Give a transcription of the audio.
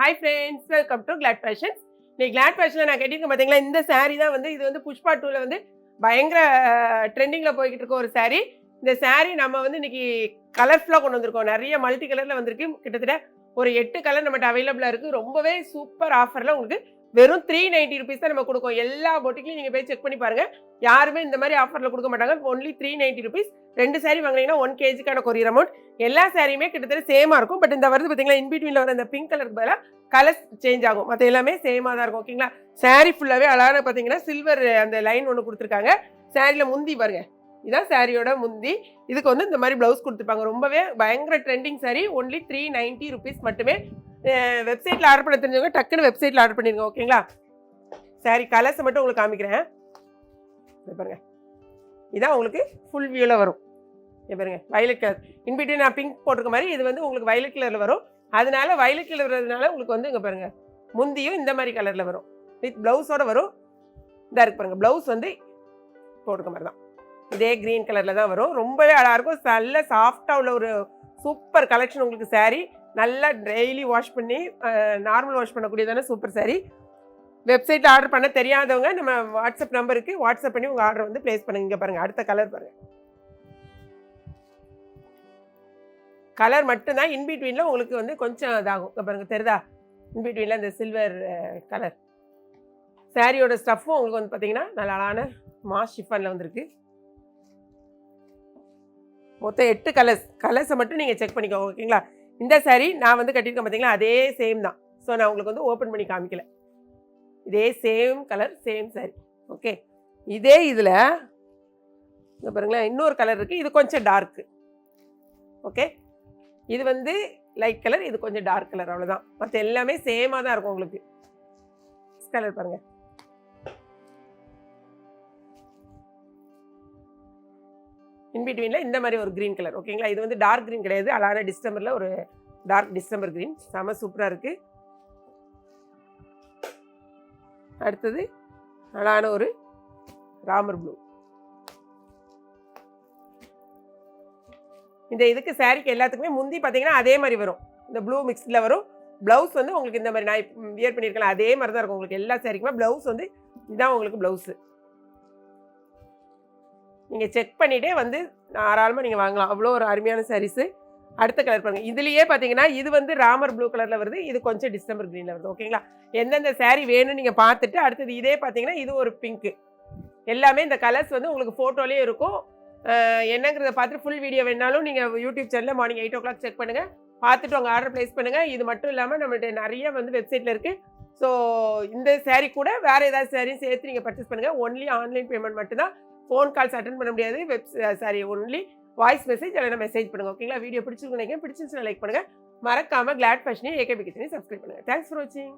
Hi friends, welcome to Glad Fashions. இன்னைக்கு Glad ஃபேஷனில் நான் கேட்டிருக்கேன் பார்த்தீங்களா, இந்த saree தான் வந்து இது வந்து புஷ்பா 2ல வந்து பயங்கர ட்ரெண்டிங்கில் போய்கிட்டு இருக்க ஒரு saree. இந்த saree நம்ம வந்து இன்னைக்கு கலர்ஃபுல்லாக கொண்டு வந்திருக்கோம். நிறைய மல்டி கலரில் வந்திருக்கு. கிட்டத்தட்ட ஒரு 8 கலர் நம்மகிட்ட அவைலபிளாக இருக்குது. ரொம்பவே சூப்பர் ஆஃபரில் உங்களுக்கு வெறும் 390 ருபீஸ் தான் நம்ம கொடுக்கோம். எல்லா பொட்டிக்லையும் நீங்கள் போய் செக் பண்ணி பாருங்கள். யாருமே இந்த மாதிரி ஆஃபரில் கொடுக்க மாட்டாங்க. Only 390 rupees. 2 saree வாங்கினீங்கன்னா 1 kgக்கான கொரியர் அமௌண்ட். எல்லா சாரியுமே கிட்டத்தட்ட சேமாக இருக்கும். பட் இந்த வருது பார்த்தீங்களா, இன்பிட்வீனில் வர இந்த பிங்க் கலருக்கு பதிலாக கலர்ஸ் சேஞ்ச் ஆகும். மற்ற எல்லாமே சேமாக தான் இருக்கும். ஓகேங்களா, saree ஃபுல்லாகவே அழகான பார்த்தீங்கன்னா சில்வர் அந்த லைன் ஒன்று கொடுத்துருக்காங்க. சாரியில் முந்தி பாருங்கள், இதுதான் சாரியோட முந்தி. இதுக்கு வந்து இந்த மாதிரி ப்ளவுஸ் கொடுத்துருப்பாங்க. ரொம்பவே பயங்கர ட்ரெண்டிங் saree. ஒன்லி 390 ருபீஸ் மட்டுமே. வெப்சைட்டில் ஆர்டர் பண்ண தெரிஞ்சவங்க டக்குன்னு வெப்சைட்டில் ஆர்டர் பண்ணிடுங்க. ஓகேங்களா, சாரி கலர்ஸை மட்டும் உங்களுக்கு காமிக்கிறேன். பாருங்க, இதான் உங்களுக்கு ஃபுல் வியூவில் வரும். பாருங்க, வயலட் கலர் இன்பிட்வீன் நான் பிங்க் போட்டிருக்க மாதிரி இது வந்து உங்களுக்கு வயலட் கலரில் வரும். அதனால வயலட் கலர் வரதுனால உங்களுக்கு வந்து இங்கே பாருங்க, முந்தியும் இந்த மாதிரி கலரில் வரும். வித் ப்ளவுஸோடு வரும். இதாக இருக்கு பாருங்கள், ப்ளவுஸ் வந்து போட்டிருக்க மாதிரி தான். இதே க்ரீன் கலரில் தான் வரும். ரொம்பவே அழகாக இருக்கும். நல்ல சாஃப்டாக உள்ள ஒரு சூப்பர் கலெக்ஷன் உங்களுக்கு saree. நல்லா டெய்லி வாஷ் பண்ணி நார்மல் வாஷ் பண்ணக்கூடியதான சூப்பர் saree. வெப்சைட்டில் ஆர்டர் பண்ண தெரியாதவங்க நம்ம வாட்ஸ்அப் நம்பருக்கு வாட்ஸ்அப் பண்ணி உங்கள் ஆர்டர் வந்து ப்ளேஸ் பண்ணுங்க. இங்கே பாருங்கள், அடுத்த கலர் பாருங்கள். கலர் மட்டும்தான் இன்பிட்வீனில் உங்களுக்கு வந்து கொஞ்சம் இதாகும். இங்கே பாருங்கள், தெரியுதா? இன்பிட்வீனில் இந்த சில்வர் கலர். சாரியோட ஸ்டஃப்பும் உங்களுக்கு வந்து பார்த்தீங்கன்னா நல்ல அழகான மாஸ் ஷிஃபானில் வந்திருக்கு. மொத்தம் 8 கலர்ஸை மட்டும் நீங்கள் செக் பண்ணிக்கோங்க. ஓகேங்களா, இந்த saree நான் வந்து கட்டியிருக்கேன் பார்த்தீங்களா, அதே சேம் தான். ஸோ நான் உங்களுக்கு வந்து ஓப்பன் பண்ணி காமிக்கல. இதே same colour same saree. Okay, இதே இதில் இங்கே பாருங்களேன், இன்னொரு கலர் இருக்குது. இது கொஞ்சம் டார்க்கு. ஓகே, இது வந்து லைட் கலர், இது கொஞ்சம் டார்க் கலர், அவ்வளோதான். மற்ற எல்லாமே சேமாக தான் இருக்கும் உங்களுக்கு. கலர் பாருங்கள், இன்பிட்வீனில் இந்த மாதிரி ஒரு க்ரீன் கலர். ஓகேங்களா, இது வந்து டார்க் க்ரீன் கிடையாது, அழகான டிசம்பரில் ஒரு டார்க் டிசம்பர் க்ரீன். செம சூப்பராக இருக்குது. அடுத்தது அழகான ஒரு ராமர் ப்ளூ. இந்த இதுக்கு சாரிக்கு எல்லாத்துக்குமே முந்தி பார்த்தீங்கன்னா அதே மாதிரி வரும். இந்த ப்ளூ மிக்ஸில் வரும். ப்ளவுஸ் வந்து உங்களுக்கு இந்த மாதிரி நான் வியர் பண்ணியிருக்கலாம் அதே மாதிரி தான் இருக்கும் உங்களுக்கு. எல்லா சாரிக்குமே ப்ளவுஸ் வந்து இதுதான் உங்களுக்கு ப்ளவுஸு. நீங்கள் செக் பண்ணிகிட்டே வந்து தாராளமாக நீங்கள் வாங்கலாம். அவ்வளோ ஒரு அருமையான சாரீஸு. அடுத்த கலர் பாருங்கள். இதுலேயே பார்த்தீங்கன்னா இது வந்து ராமர் ப்ளூ கலரில் வருது, இது கொஞ்சம் டிசம்பர் க்ரீனில் வருது. ஓகேங்களா, எந்தெந்த saree வேணும்னு நீங்கள் பார்த்துட்டு அடுத்தது இதே பார்த்தீங்கன்னா இது ஒரு பிங்க்கு. எல்லாமே இந்த கலர்ஸ் வந்து உங்களுக்கு ஃபோட்டோலேயே இருக்கும். என்னங்கிறத பார்த்துட்டு ஃபுல் வீடியோ வேணாலும் நீங்கள் யூடியூப் சேனலில் மார்னிங் 8 o'clock செக் பண்ணுங்கள். பார்த்துட்டு உங்கள் ஆர்டர் ப்ளேஸ் பண்ணுங்கள். இது மட்டும் இல்லாமல் நம்மள்ட்ட நிறைய வந்து வெப்சைட்டில் இருக்குது. ஸோ இந்த saree கூட வேறு ஏதாவது சாரியும் சேர்த்து நீங்கள் பர்ச்சேஸ் பண்ணுங்கள். ஒன்லி ஆன்லைன் பேமெண்ட் மட்டும்தான். ஃபோன் கால்ஸ் அட்டன் பண்ண முடியாது. ஒன்லி வாய்ஸ் மெசேஜ் இல்லைனா மெசேஜ் பண்ணுங்கள். ஓகேங்களா, வீடியோ பிடிச்சிருக்குன்னு நினைக்கிறேன். பிடிச்சிருந்துச்சுன்னா லைக் பண்ணுங்கள். மறக்காமல் கிளாட் ஃபேஷனையும் ஏகேபி கிச்சனையும் சப்ஸ்கிரைப் பண்ணுங்கள். தேங்க்ஸ் ஃபார் வாட்சிங்.